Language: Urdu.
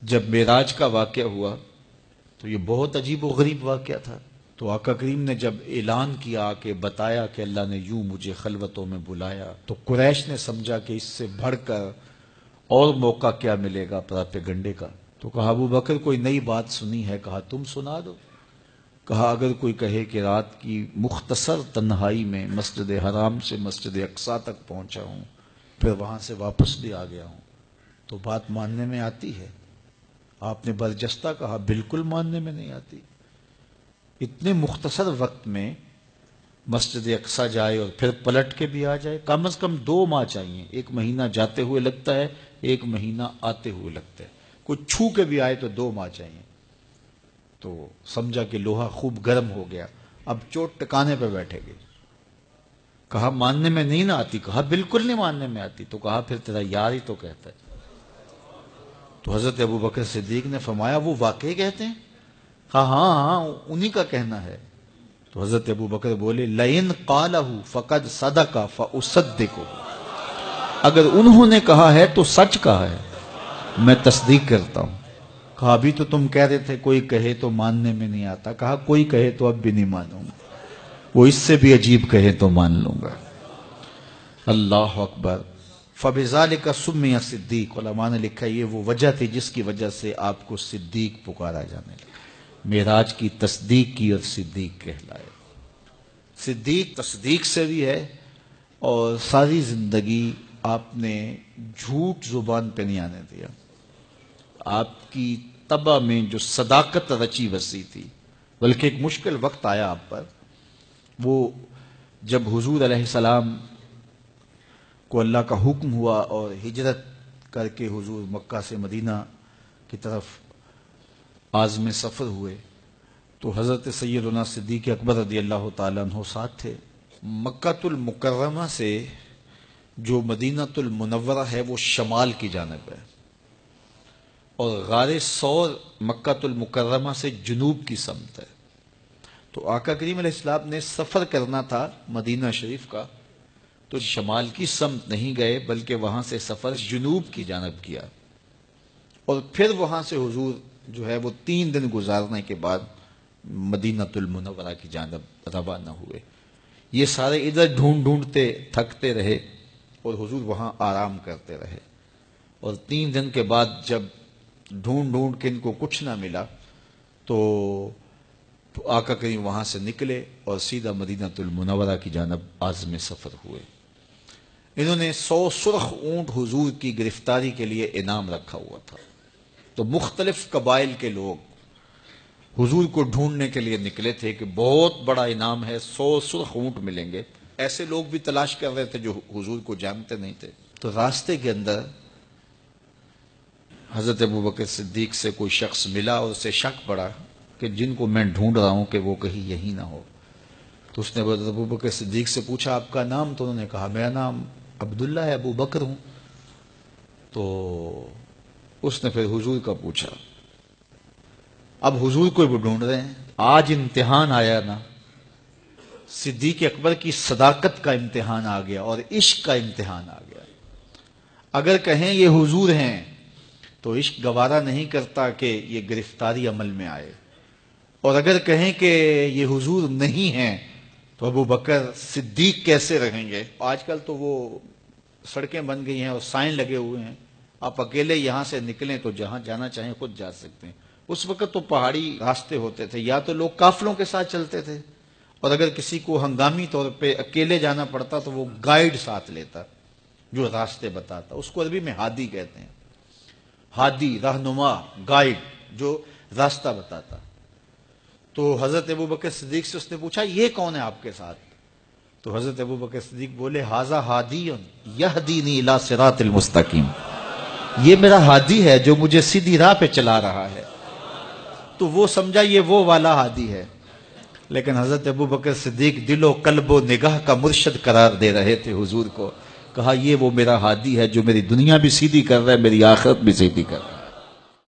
جب معراج کا واقعہ ہوا تو یہ بہت عجیب و غریب واقعہ تھا۔ تو آقا کریم نے جب اعلان کیا کہ بتایا کہ اللہ نے یوں مجھے خلوتوں میں بلایا، تو قریش نے سمجھا کہ اس سے بڑھ کر اور موقع کیا ملے گا پراپیگنڈے کا۔ تو کہا ابو بکر کوئی نئی بات سنی ہے؟ کہا تم سنا دو۔ کہا اگر کوئی کہے کہ رات کی مختصر تنہائی میں مسجد حرام سے مسجد اقصی تک پہنچا ہوں، پھر وہاں سے واپس بھی آ گیا ہوں، تو بات ماننے میں آتی ہے؟ آپ نے برجستہ کہا بالکل ماننے میں نہیں آتی۔ اتنے مختصر وقت میں مسجد اقصی جائے اور پھر پلٹ کے بھی آ جائے، کم از کم 2 ماہ چاہیے۔ 1 مہینہ جاتے ہوئے لگتا ہے، 1 مہینہ آتے ہوئے لگتا ہے۔ کوئی چھو کے بھی آئے تو 2 ماہ چاہیے۔ تو سمجھا کہ لوہا خوب گرم ہو گیا، اب چوٹ ٹکانے پہ بیٹھے گے۔ کہا ماننے میں نہیں نہ آتی؟ کہا بالکل نہیں ماننے میں آتی۔ تو کہا پھر تیرا یار ہی تو کہتا ہے۔ تو حضرت ابو بکر صدیق نے فرمایا وہ واقعی کہتے ہیں؟ کہا ہاں انہی کا کہنا ہے۔ تو حضرت ابو بکر بولے لئن قالہ فقد صدق فاصدقہ، اگر انہوں نے کہا ہے تو سچ کہا ہے، میں تصدیق کرتا ہوں۔ کہا ابھی تو تم کہہ رہے تھے کوئی کہے تو ماننے میں نہیں آتا۔ کہا کوئی کہے تو اب بھی نہیں مانوں گا، وہ اس سے بھی عجیب کہے تو مان لوں گا۔ اللہ اکبر۔ فَبِذَلِكَ سُمِّيَ صدیق، علماء نے لکھا یہ وہ وجہ تھی جس کی وجہ سے آپ کو صدیق پکارا جانے لگا۔ معراج کی تصدیق کی اور صدیق کہلائے۔ صدیق تصدیق سے بھی ہے، اور ساری زندگی آپ نے جھوٹ زبان پہ نہیں آنے دیا۔ آپ کی طبع میں جو صداقت رچی بسی تھی، بلکہ ایک مشکل وقت آیا آپ پر، وہ جب حضور علیہ السلام کو اللہ کا حکم ہوا اور ہجرت کر کے حضور مکہ سے مدینہ کی طرف عازم سفر ہوئے، تو حضرت سیدنا صدیق اکبر رضی اللہ تعالیٰ عنہ ساتھ تھے۔ مکہ المکرمہ سے جو مدینہ المنورہ ہے وہ شمال کی جانب ہے، اور غار ثور مکہ المکرمہ سے جنوب کی سمت ہے۔ تو آقا کریم علیہ السلام نے سفر کرنا تھا مدینہ شریف کا، تو شمال کی سمت نہیں گئے بلکہ وہاں سے سفر جنوب کی جانب کیا، اور پھر وہاں سے حضور جو ہے وہ 3 دن گزارنے کے بعد مدینہ المنورہ کی جانب روانہ ہوئے۔ یہ سارے ادھر ڈھونڈتے تھکتے رہے اور حضور وہاں آرام کرتے رہے، اور 3 دن کے بعد جب ڈھونڈ کے ان کو کچھ نہ ملا تو آقا کریم وہاں سے نکلے اور سیدھا مدینہ المنورہ کی جانب عازم سفر ہوئے۔ انہوں نے 100 سرخ اونٹ حضور کی گرفتاری کے لیے انعام رکھا ہوا تھا۔ تو مختلف قبائل کے لوگ حضور کو ڈھونڈنے کے لیے نکلے تھے کہ بہت بڑا انعام ہے، 100 سرخ اونٹ ملیں گے۔ ایسے لوگ بھی تلاش کر رہے تھے جو حضور کو جانتے نہیں تھے۔ تو راستے کے اندر حضرت ابوبکر صدیق سے کوئی شخص ملا اور اسے شک پڑا کہ جن کو میں ڈھونڈ رہا ہوں کہ وہ کہیں یہی نہ ہو۔ تو اس نے حضرت ابوبکر صدیق سے پوچھا آپ کا نام؟ تو انہوں نے کہا میرا نام عبداللہ ہے، ابو بکر ہوں۔ تو اس نے پھر حضور کا پوچھا۔ اب حضور کو بھی ڈھونڈ رہے ہیں، آج امتحان آیا نا، صدیق اکبر کی صداقت کا امتحان آ گیا اور عشق کا امتحان آ گیا۔ اگر کہیں یہ حضور ہیں تو عشق گوارا نہیں کرتا کہ یہ گرفتاری عمل میں آئے، اور اگر کہیں کہ یہ حضور نہیں ہیں تو ابو بکر صدیق کیسے رہیں گے؟ آج کل تو وہ سڑکیں بن گئی ہیں اور سائن لگے ہوئے ہیں، آپ اکیلے یہاں سے نکلیں تو جہاں جانا چاہیں خود جا سکتے ہیں۔ اس وقت تو پہاڑی راستے ہوتے تھے، یا تو لوگ قافلوں کے ساتھ چلتے تھے، اور اگر کسی کو ہنگامی طور پہ اکیلے جانا پڑتا تو وہ گائیڈ ساتھ لیتا جو راستے بتاتا۔ اس کو عربی میں ہادی کہتے ہیں، ہادی، رہنما، گائیڈ جو راستہ بتاتا۔ تو حضرت ابوبکر صدیق سے اس نے پوچھا یہ کون ہے آپ کے ساتھ؟ تو حضرت ابوبکر صدیق بولے ھذا ہادی یہدینی الی صراط المستقیم، یہ میرا ہادی ہے جو مجھے سیدھی راہ پہ چلا رہا ہے۔ تو وہ سمجھا یہ وہ والا ہادی ہے، لیکن حضرت ابوبکر صدیق دل و قلب و نگاہ کا مرشد قرار دے رہے تھے حضور کو۔ کہا یہ وہ میرا ہادی ہے جو میری دنیا بھی سیدھی کر رہا ہے، میری آخرت بھی سیدھی کر رہا ہے۔